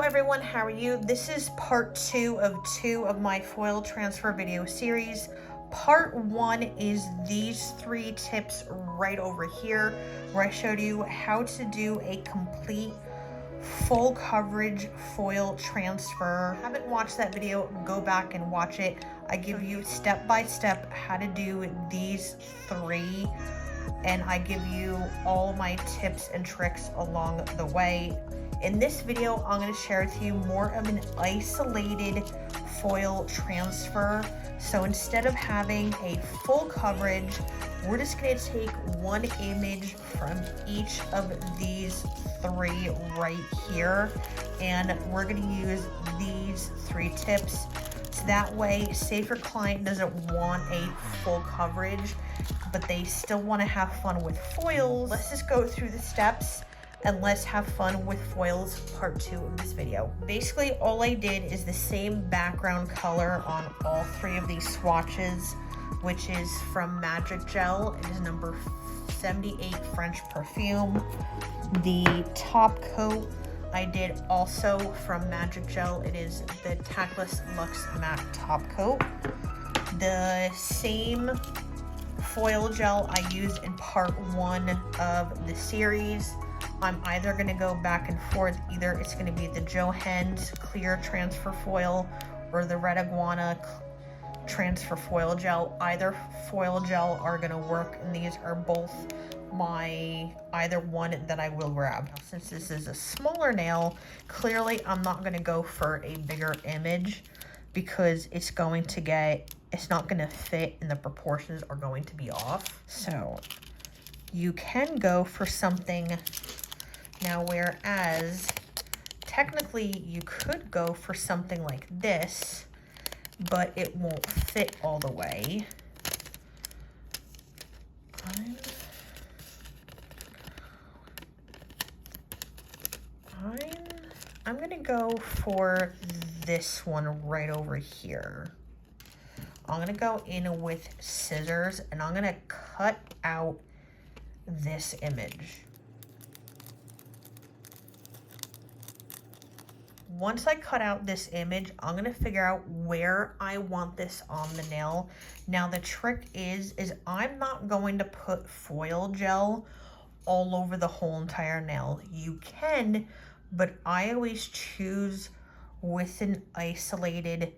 everyone, how are you? This is part 2 of my foil transfer video series. Part 1 is these 3 tips right over here where I showed you how to do a complete full coverage foil transfer. If you haven't watched that video, go back and watch it. I give you step by step how to do these 3, and I give you all my tips and tricks along the way. In this video, I'm going to share with you more of an isolated foil transfer. So instead of having a full coverage, we're just going to take one image from each of these 3 right here, and we're going to use these 3 tips. So that way, say if your client doesn't want a full coverage, but they still want to have fun with foils, let's just go through the steps and let's have fun with foils part 2 of this video. Basically, all I did is the same background color on all 3 of these swatches, which is from Magic Gel. It is number 78 French Perfume. The top coat I did also from Magic Gel. It is the Tackless Lux Matte Top Coat. The same foil gel I used in part 1 of the series. I'm either going to go back and forth. Either it's going to be the Johens clear transfer foil or the red Iguana transfer foil gel. Either foil gel are going to work, and these are both my either one that I will grab. Since this is a smaller nail, clearly I'm not going to go for a bigger image because it's not going to fit and the proportions are going to be off. So you can go for something now, whereas technically you could go for something like this, but it won't fit all the way. I'm gonna go for this one right over here. I'm gonna go in with scissors and I'm gonna cut out this image. Once I cut out this image, I'm gonna figure out where I want this on the nail. Now the trick is I'm not going to put foil gel all over the whole entire nail. You can, but I always choose with an isolated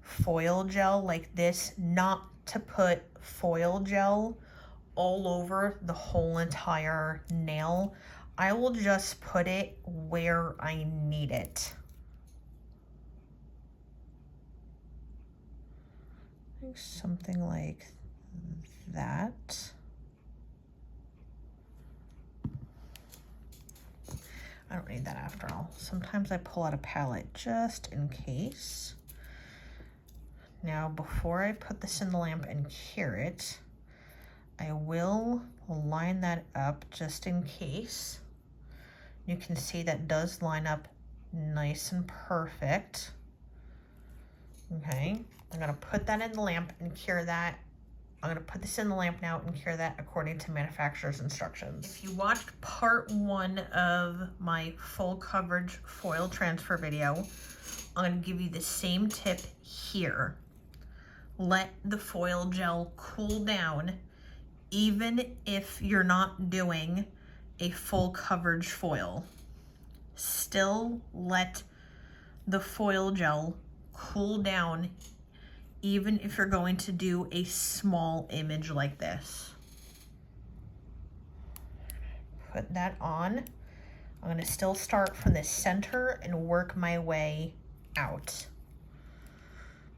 foil gel like this, not to put foil gel all over the whole entire nail. I will just put it where I need it. I think something like that. I don't need that after all. Sometimes I pull out a palette just in case. Now, before I put this in the lamp and cure it, I will line that up just in case. You can see that does line up nice and perfect. Okay, I'm gonna put that in the lamp and cure that. I'm gonna put this in the lamp now and cure that according to manufacturer's instructions. If you watched part 1 of my full coverage foil transfer video, I'm gonna give you the same tip here. Let the foil gel cool down, even if you're not doing a full coverage foil. Still let the foil gel cool down, even if you're going to do a small image like this. Put that on. I'm gonna still start from the center and work my way out.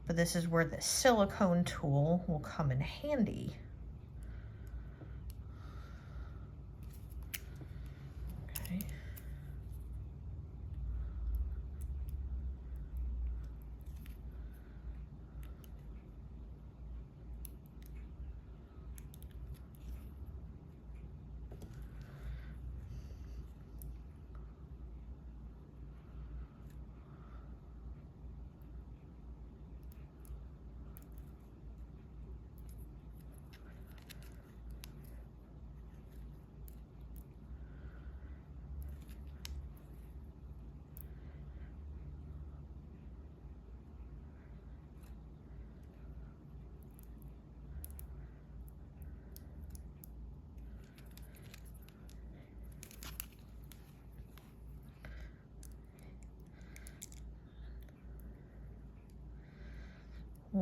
But this is where the silicone tool will come in handy. Okay.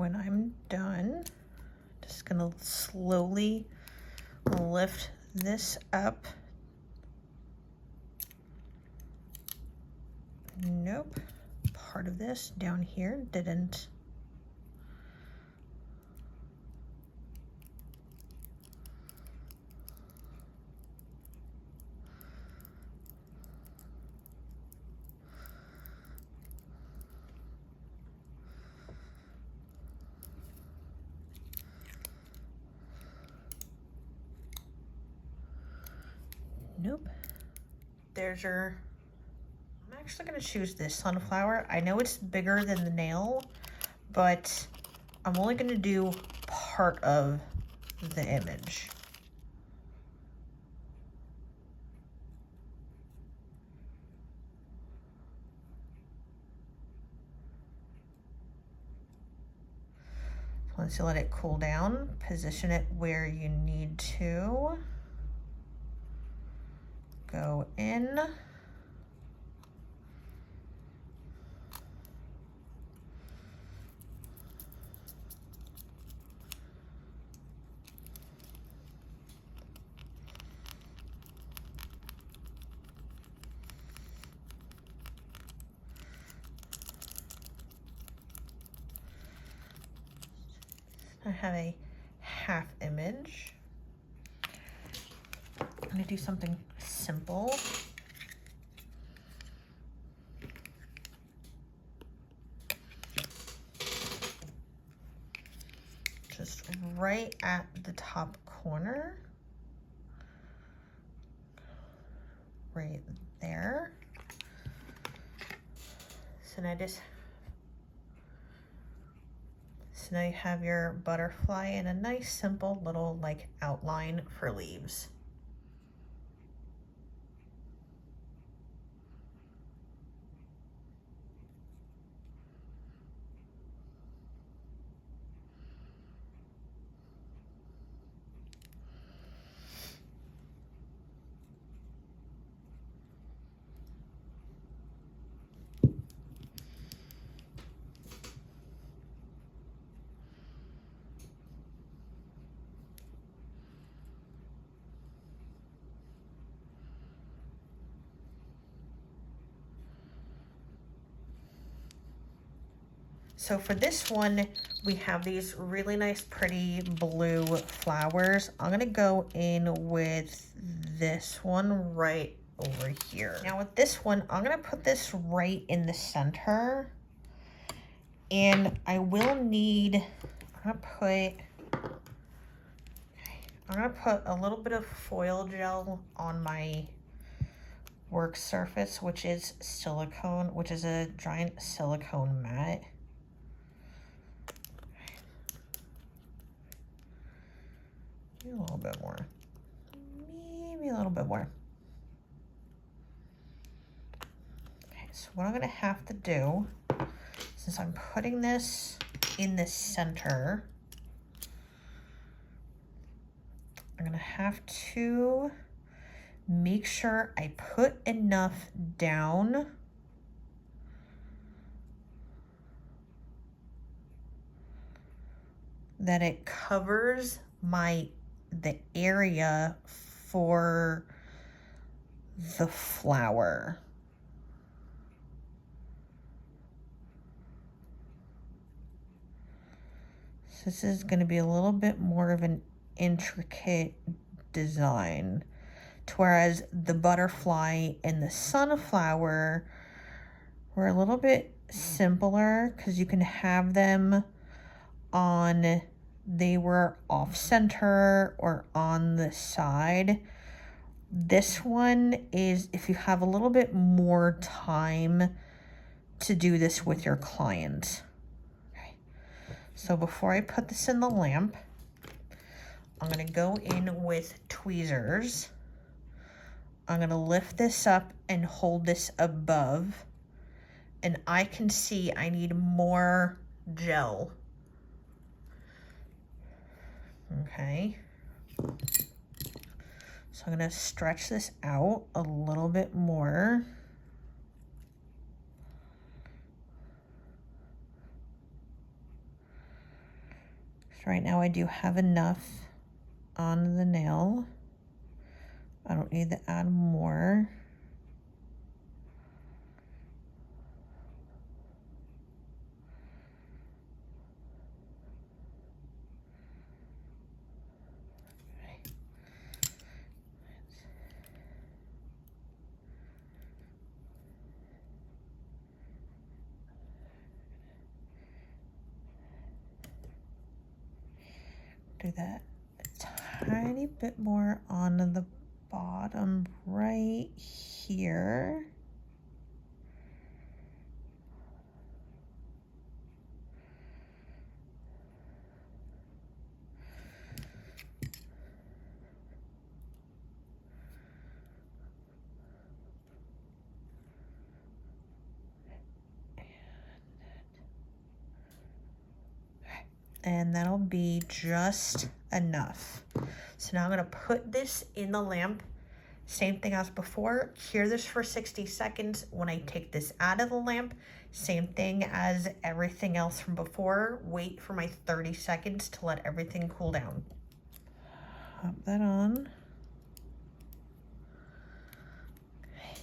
when I'm done, just gonna slowly lift this up. Nope, part of this down here didn't. Nope. There's your, I'm actually gonna choose this sunflower. I know it's bigger than the nail, but I'm only gonna do part of the image. Once you let it cool down, position it where you need to. Go in. I have a half image. I'm gonna do something simple. Just right at the top corner. Right there. So now now you have your butterfly and a nice simple little like outline for leaves. So for this one, we have these really nice, pretty blue flowers. I'm gonna go in with this one right over here. Now with this one, I'm gonna put this right in the center. And I will need, I'm gonna put a little bit of foil gel on my work surface, which is silicone, which is a giant silicone mat. Maybe a little bit more. Maybe a little bit more. Okay, so what I'm gonna have to do, since I'm putting this in the center, I'm gonna have to make sure I put enough down that it covers the area for the flower. So this is going to be a little bit more of an intricate design, whereas the butterfly and the sunflower were a little bit simpler because you can have them on, they were off center or on the side. This one is if you have a little bit more time to do this with your client. Okay. So before I put this in the lamp, I'm gonna go in with tweezers. I'm gonna lift this up and hold this above, and I can see I need more gel. Okay, so I'm gonna stretch this out a little bit more. So right now I do have enough on the nail. I don't need to add more. Do that a tiny bit more on the bottom right here. And that'll be just enough. So now I'm gonna put this in the lamp. Same thing as before, cure this for 60 seconds. When I take this out of the lamp, same thing as everything else from before. Wait for my 30 seconds to let everything cool down. Pop that on. Okay.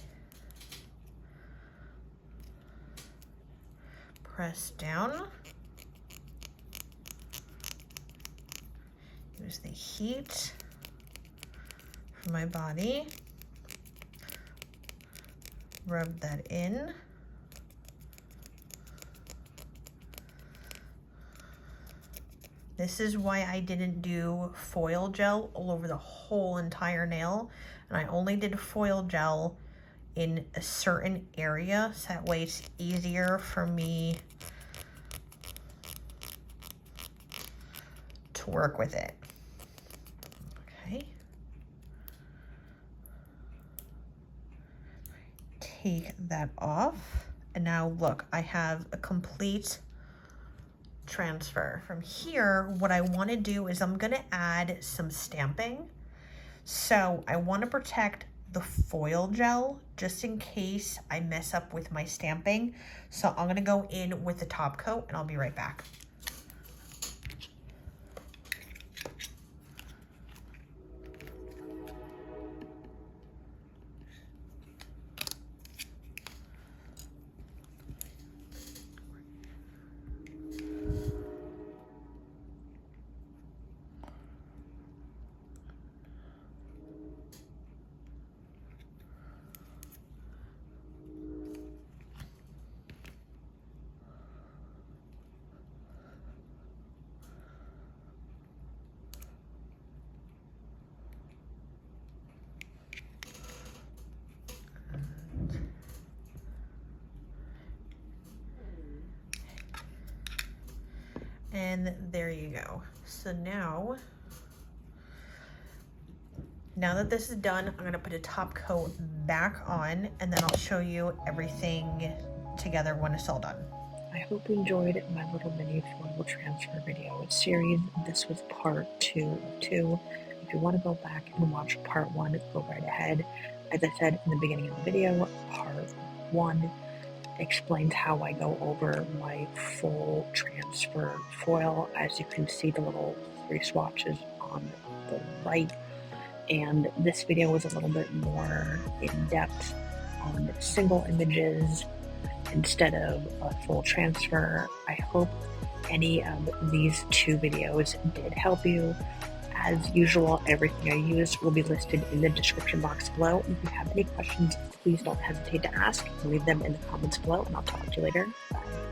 Press down. Use the heat for my body. Rub that in. This is why I didn't do foil gel all over the whole entire nail. And I only did foil gel in a certain area, so that way it's easier for me to work with it. Okay. Take that off. And now look, I have a complete transfer. From here, what I want to do is I'm going to add some stamping. So I want to protect the foil gel just in case I mess up with my stamping. So I'm going to go in with the top coat and I'll be right back. And there you go. So now that this is done, I'm gonna put a top coat back on and then I'll show you everything together when it's all done. I hope you enjoyed my little mini foil transfer video series. This was part 2 of 2. If you want to go back and watch part 1, go right ahead. As I said in the beginning of the video, part 1 explains how I go over my full transfer foil. As you can see, the little 3 swatches on the right. And this video was a little bit more in-depth on single images instead of a full transfer. I hope any of these 2 videos did help you. As usual, everything I used will be listed in the description box below. If you have any questions, please don't hesitate to ask. Leave them in the comments below, and I'll talk to you later. Bye.